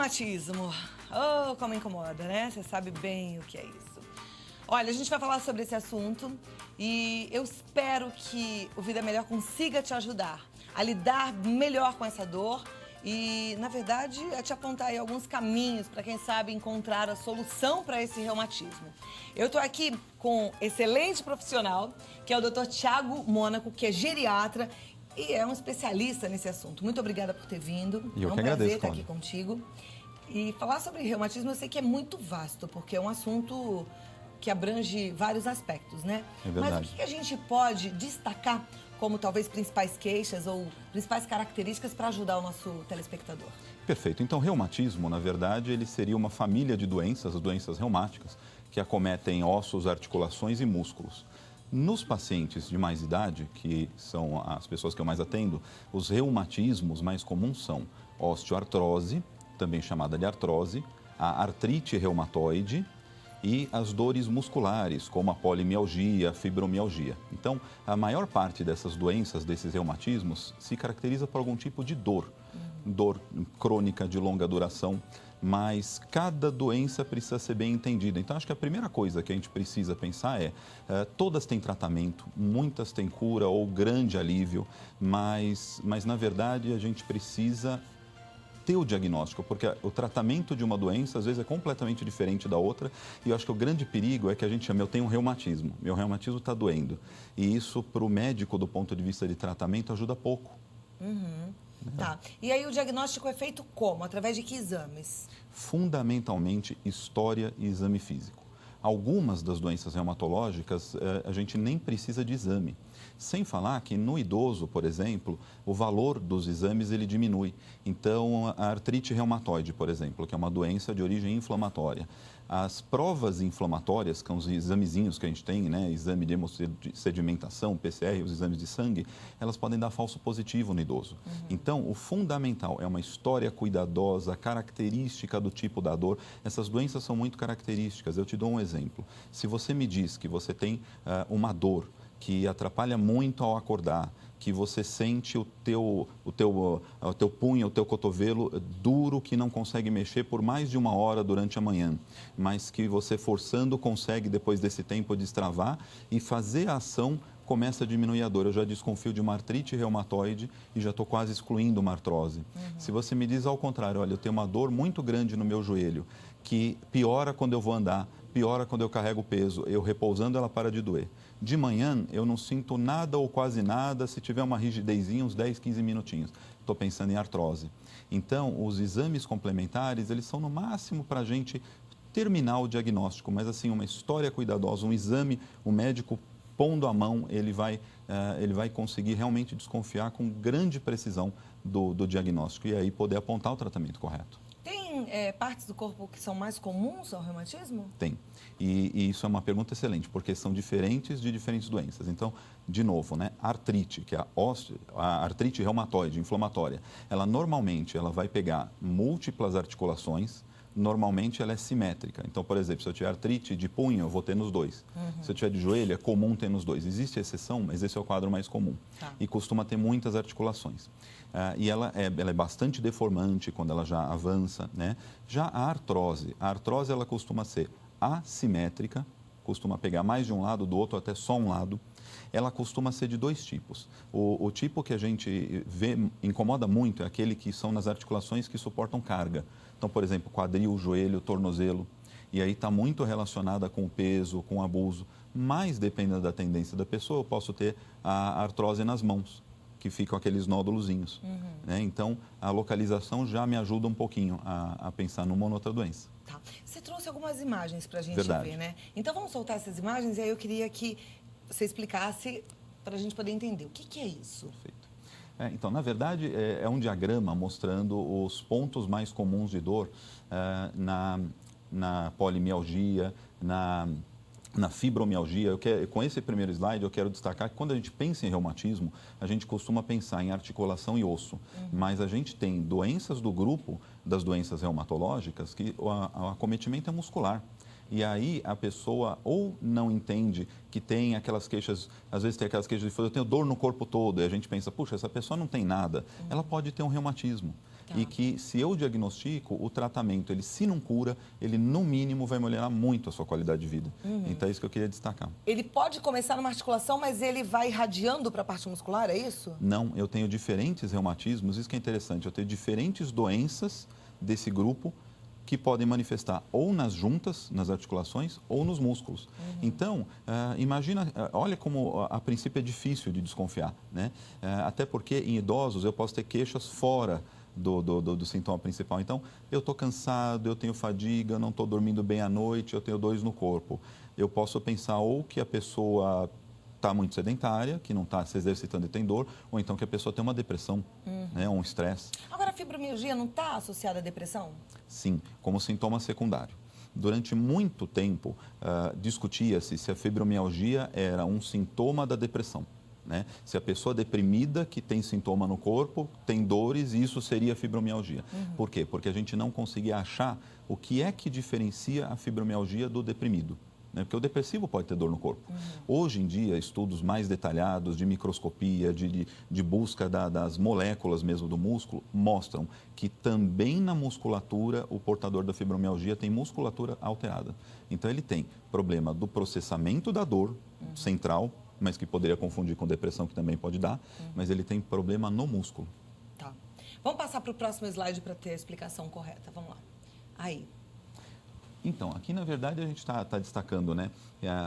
Reumatismo. Oh, como incomoda, né? Você sabe bem o que é isso. Olha, a gente vai falar sobre esse assunto e eu espero que o Vida Melhor consiga te ajudar a lidar melhor com essa dor e, na verdade, a te apontar aí alguns caminhos para, quem sabe, encontrar a solução para esse reumatismo. Eu tô aqui com um excelente profissional, que é o Dr. Thiago Mônaco, que é geriatra e é um especialista nesse assunto. Muito obrigada por ter vindo. E eu é um que prazer agradeço, estar aqui contigo. E falar sobre reumatismo eu sei que é muito vasto, porque é um assunto que abrange vários aspectos, né? É verdade. Mas o que a gente pode destacar como talvez principais queixas ou principais características para ajudar o nosso telespectador? Perfeito. Então, reumatismo, na verdade, ele seria uma família de doenças, as doenças reumáticas, que acometem ossos, articulações e músculos. Nos pacientes de mais idade, que são as pessoas que eu mais atendo, os reumatismos mais comuns são osteoartrose, também chamada de artrose, a artrite reumatoide e as dores musculares, como a polimialgia, a fibromialgia. Então, a maior parte dessas doenças, desses reumatismos, se caracteriza por algum tipo de dor. Dor crônica de longa duração, mas cada doença precisa ser bem entendida. Então, acho que a primeira coisa que a gente precisa pensar é, todas têm tratamento, muitas têm cura ou grande alívio, mas na verdade, a gente precisa ter o diagnóstico, porque o tratamento de uma doença, às vezes, é completamente diferente da outra, e eu acho que o grande perigo é que a gente chama, eu tenho um reumatismo, meu reumatismo está doendo, e isso, para o médico, do ponto de vista de tratamento, ajuda pouco. Tá. E aí o diagnóstico é feito como? Através de que exames? Fundamentalmente, história e exame físico. Algumas das doenças reumatológicas, a gente nem precisa de exame. Sem falar que no idoso, por exemplo, o valor dos exames ele diminui. Então, a artrite reumatoide, por exemplo, que é uma doença de origem inflamatória. As provas inflamatórias, que são os examezinhos que a gente tem, né, exame de hemossedimentação, PCR, os exames de sangue, elas podem dar falso positivo no idoso. Então, o fundamental é uma história cuidadosa, característica do tipo da dor. Essas doenças são muito características. Eu te dou um exemplo. Se você me diz que você tem uma dor que atrapalha muito ao acordar, que você sente o teu punho, o teu cotovelo duro, que não consegue mexer por mais de 1 hora durante a manhã, mas que você forçando consegue, depois desse tempo, destravar e fazer a ação, começa a diminuir a dor. Eu já desconfio de uma artrite reumatoide e já estou quase excluindo uma artrose. Se você me diz ao contrário, olha, eu tenho uma dor muito grande no meu joelho, que piora quando eu vou andar, piora quando eu carrego peso, eu repousando ela para de doer. De manhã eu não sinto nada ou quase nada, se tiver uma rigidezinha, uns 10, 15 minutinhos. Estou pensando em artrose. Então, os exames complementares, eles são no máximo para a gente terminar o diagnóstico, mas assim, uma história cuidadosa, um exame, o médico pondo a mão, ele vai conseguir realmente desconfiar com grande precisão do diagnóstico e aí poder apontar o tratamento correto. Tem partes do corpo que são mais comuns ao reumatismo? Tem. E isso é uma pergunta excelente, porque são diferentes de diferentes doenças. Então, de novo, né, a artrite, que é a artrite reumatoide, inflamatória, ela normalmente vai pegar múltiplas articulações, normalmente ela é simétrica. Então, por exemplo, se eu tiver artrite de punho, eu vou ter nos dois. Se eu tiver de joelho, é comum ter nos dois. Existe exceção, mas esse é o quadro mais comum. Tá. E costuma ter muitas articulações. E ela é bastante deformante quando ela já avança, né? Já a artrose ela costuma ser assimétrica, costuma pegar mais de um lado, do outro até só um lado. Ela costuma ser de dois tipos. O tipo que a gente vê, incomoda muito, é aquele que são nas articulações que suportam carga. Então, por exemplo, quadril, joelho, tornozelo. E aí está muito relacionada com o peso, com o abuso. Mas, dependendo da tendência da pessoa, eu posso ter a artrose nas mãos, que ficam aqueles nódulozinhos. Né? Então, a localização já me ajuda um pouquinho a pensar numa ou outra doença. Tá. Você trouxe algumas imagens para a gente Verdade. ver, né? Então, vamos soltar essas imagens e aí eu queria que você explicasse para a gente poder entender. O que é isso? Perfeito. Então, na verdade, é um diagrama mostrando os pontos mais comuns de dor na polimialgia, na fibromialgia. Com esse primeiro slide, eu quero destacar que quando a gente pensa em reumatismo, a gente costuma pensar em articulação e osso. Mas a gente tem doenças do grupo das doenças reumatológicas que o acometimento é muscular. E aí a pessoa ou não entende que tem aquelas queixas, às vezes tem aquelas queixas de eu tenho dor no corpo todo, e a gente pensa, puxa, essa pessoa não tem nada. Ela pode ter um reumatismo. e que se eu diagnostico, o tratamento, ele se não cura, ele no mínimo vai melhorar muito a sua qualidade de vida. Então é isso que eu queria destacar. Ele pode começar numa articulação, mas ele vai irradiando para a parte muscular, é isso? Não, eu tenho diferentes reumatismos, isso que é interessante, eu tenho diferentes doenças desse grupo que podem manifestar ou nas juntas, nas articulações, ou nos músculos. Então, imagina, olha como a princípio é difícil de desconfiar, né? Até porque em idosos eu posso ter queixas fora do sintoma principal. Então, eu estou cansado, eu tenho fadiga, não estou dormindo bem à noite, eu tenho dores no corpo. Eu posso pensar ou que a pessoa está muito sedentária, que não está se exercitando e tem dor, ou então que a pessoa tem uma depressão, né, um estresse. Agora, a fibromialgia não está associada à depressão? Sim, como sintoma secundário. Durante muito tempo, discutia-se se a fibromialgia era um sintoma da depressão. Né? Se a pessoa deprimida, que tem sintoma no corpo, tem dores, isso seria fibromialgia. Por quê? Porque a gente não conseguia achar o que é que diferencia a fibromialgia do deprimido. Porque o depressivo pode ter dor no corpo. Hoje em dia, estudos mais detalhados de microscopia, de busca das moléculas mesmo do músculo, mostram que também na musculatura o portador da fibromialgia tem musculatura alterada. Então, ele tem problema do processamento da dor central, mas que poderia confundir com depressão, que também pode dar, mas ele tem problema no músculo. Tá. Vamos passar para o próximo slide para ter a explicação correta. Vamos lá. Aí. Então, aqui na verdade a gente está destacando, né,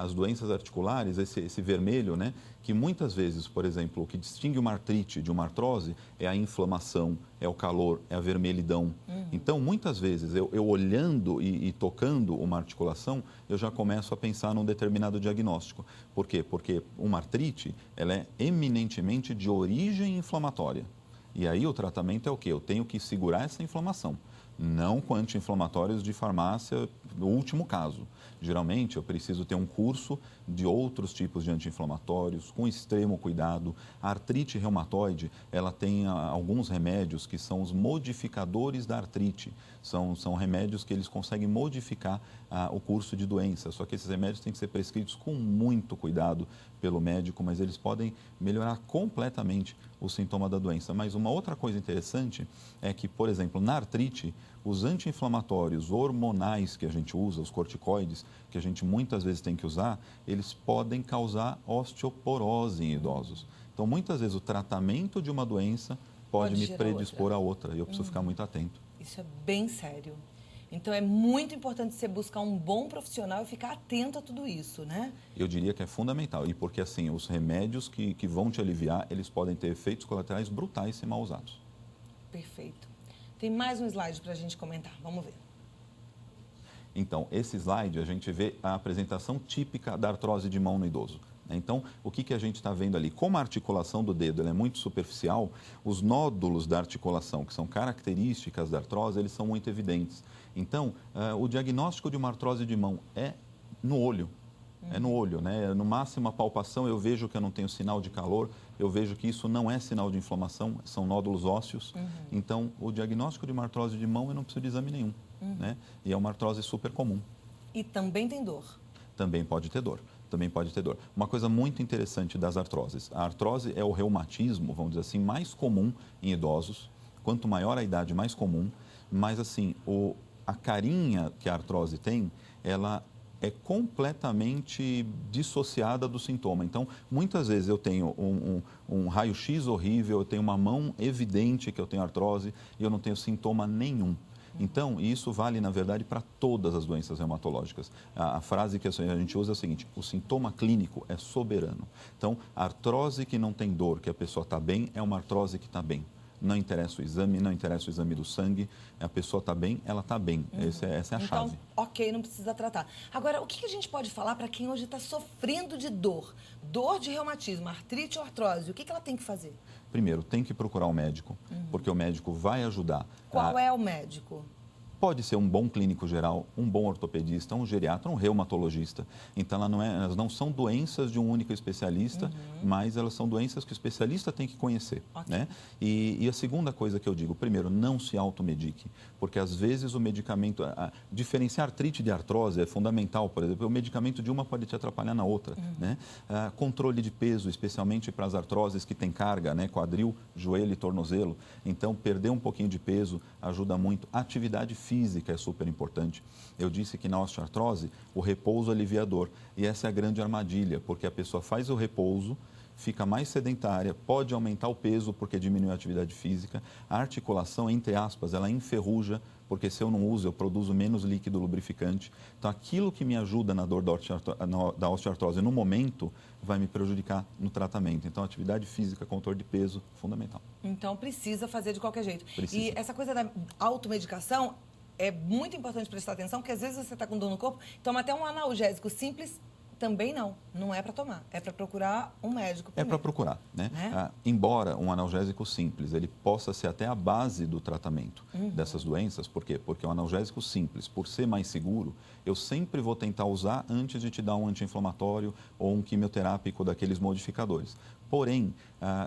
as doenças articulares, esse vermelho, né, que muitas vezes, por exemplo, o que distingue uma artrite de uma artrose é a inflamação, é o calor, é a vermelhidão. Então, muitas vezes, eu olhando e tocando uma articulação, eu já começo a pensar num determinado diagnóstico. Por quê? Porque uma artrite, ela é eminentemente de origem inflamatória. E aí o tratamento é o quê? Eu tenho que segurar essa inflamação. Não com anti-inflamatórios de farmácia, no último caso. Geralmente, eu preciso ter um curso de outros tipos de anti-inflamatórios, com extremo cuidado. A artrite reumatoide, ela tem alguns remédios que são os modificadores da artrite. São remédios que eles conseguem modificar o curso de doença. Só que esses remédios têm que ser prescritos com muito cuidado pelo médico, mas eles podem melhorar completamente o sintoma da doença. Mas uma outra coisa interessante é que, por exemplo, na artrite, os anti-inflamatórios hormonais que a gente usa, os corticoides, que a gente muitas vezes tem que usar, eles podem causar osteoporose em idosos. Então, muitas vezes, o tratamento de uma doença pode me predispor a outra e eu preciso ficar muito atento. Isso é bem sério. Então, é muito importante você buscar um bom profissional e ficar atento a tudo isso, né? Eu diria que é fundamental. E porque, assim, os remédios que vão te aliviar, eles podem ter efeitos colaterais brutais se mal usados. Perfeito. Tem mais um slide para a gente comentar. Vamos ver. Então, esse slide, a gente vê a apresentação típica da artrose de mão no idoso. Então, o que a gente está vendo ali? Como a articulação do dedo ela é muito superficial, os nódulos da articulação, que são características da artrose, eles são muito evidentes. Então, o diagnóstico de uma artrose de mão é no olho. É no olho, né? No máximo, a palpação, eu vejo que eu não tenho sinal de calor, eu vejo que isso não é sinal de inflamação, são nódulos ósseos. Então, o diagnóstico de uma artrose de mão, eu não preciso de exame nenhum, né? E é uma artrose super comum. E também tem dor? Também pode ter dor. Também pode ter dor. Uma coisa muito interessante das artroses. A artrose é o reumatismo, vamos dizer assim, mais comum em idosos. Quanto maior a idade, mais comum. Mas, assim, a carinha que a artrose tem, ela é completamente dissociada do sintoma. Então, muitas vezes eu tenho um raio-x horrível, eu tenho uma mão evidente que eu tenho artrose e eu não tenho sintoma nenhum. Então, isso vale, na verdade, para todas as doenças reumatológicas. A frase que a gente usa é a seguinte: o sintoma clínico é soberano. Então, a artrose que não tem dor, que a pessoa está bem, é uma artrose que está bem. Não interessa o exame, não interessa o exame do sangue, a pessoa está bem, ela está bem. Essa é a chave. Então, ok, não precisa tratar. Agora, o que a gente pode falar para quem hoje está sofrendo de dor? Dor de reumatismo, artrite ou artrose, o que ela tem que fazer? Primeiro, tem que procurar um médico, porque o médico vai ajudar. Qual é o médico? Pode ser um bom clínico geral, um bom ortopedista, um geriatra, um reumatologista. Então, elas não são doenças de um único especialista, mas elas são doenças que o especialista tem que conhecer. Okay. Né? E a segunda coisa que eu digo, primeiro, não se automedique, porque às vezes o medicamento, diferenciar artrite de artrose é fundamental, por exemplo, o medicamento de uma pode te atrapalhar na outra. Né? Controle de peso, especialmente para as artroses que têm carga, né? Quadril, joelho e tornozelo. Então, perder um pouquinho de peso ajuda muito. Atividade física é super importante. Eu disse que na osteoartrose, o repouso é aliviador. E essa é a grande armadilha, porque a pessoa faz o repouso, fica mais sedentária, pode aumentar o peso porque diminui a atividade física. A articulação, entre aspas, ela enferruja, porque se eu não uso, eu produzo menos líquido lubrificante. Então, aquilo que me ajuda na dor da osteoartrose no momento vai me prejudicar no tratamento. Então, atividade física, controle de peso, fundamental. Então, precisa fazer de qualquer jeito. Precisa. E essa coisa da automedicação é muito importante prestar atenção, porque às vezes você está com dor no corpo, toma até um analgésico simples, também não é para tomar, é para procurar um médico primeiro. É para procurar, né? Embora um analgésico simples, ele possa ser até a base do tratamento dessas doenças, por quê? Porque o analgésico simples, por ser mais seguro, eu sempre vou tentar usar antes de te dar um anti-inflamatório ou um quimioterápico daqueles modificadores. Porém,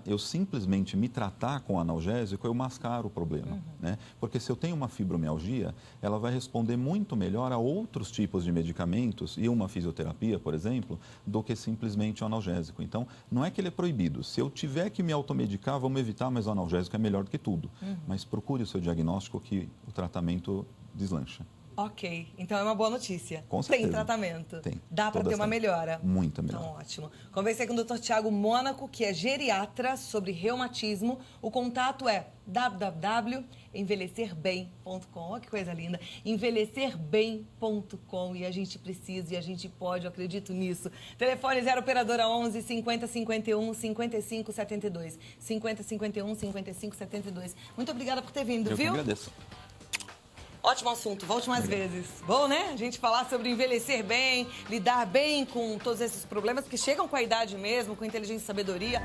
eu simplesmente me tratar com analgésico, eu mascaro o problema, né? Porque se eu tenho uma fibromialgia, ela vai responder muito melhor a outros tipos de medicamentos e uma fisioterapia, por exemplo, do que simplesmente o analgésico. Então, não é que ele é proibido. Se eu tiver que me automedicar, vamos evitar, mas o analgésico é melhor do que tudo. Mas procure o seu diagnóstico que o tratamento deslancha. Ok, então é uma boa notícia. Com certeza. Tem tratamento? Tem. Dá para ter uma melhora? Muita melhora. Então, ótimo. Conversei com o Dr. Tiago Mônaco, que é geriatra sobre reumatismo. O contato é www.envelhecerbem.com. Olha que coisa linda. Envelhecerbem.com. E a gente precisa e a gente pode, eu acredito nisso. Telefone 0 operadora 11 50 51 55 72. 50 51 55 72. Muito obrigada por ter vindo, Eu viu? que agradeço. Ótimo assunto, volte mais vezes. Bom, né? A gente falar sobre envelhecer bem, lidar bem com todos esses problemas que chegam com a idade mesmo, com inteligência e sabedoria.